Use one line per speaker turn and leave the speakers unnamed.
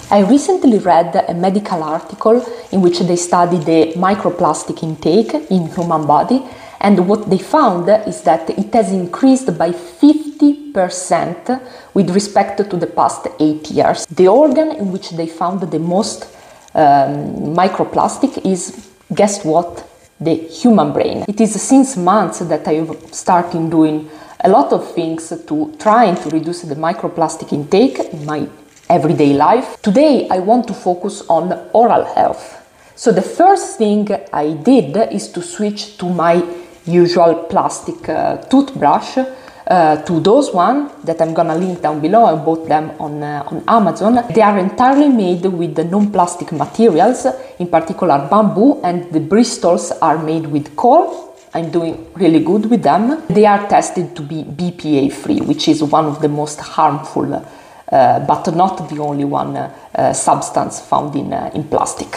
I recently read a medical article in which they studied the microplastic intake in human body, and what they found is that it has increased by 50% with respect to the past 8 years. The organ in which they found the most microplastic is, guess what? The human brain. It is since months that I've started doing a lot of things to trying to reduce the microplastic intake in my everyday life. Today I want to focus on oral health. So the first thing I did is to switch to my usual plastic toothbrush to those one that I'm gonna link down below. I bought them on Amazon. They are entirely made with the non-plastic materials, in particular bamboo, and the bristles are made with coal. I'm doing really good with them. They are tested to be BPA free, which is one of the most harmful but not the only one substance found in plastic.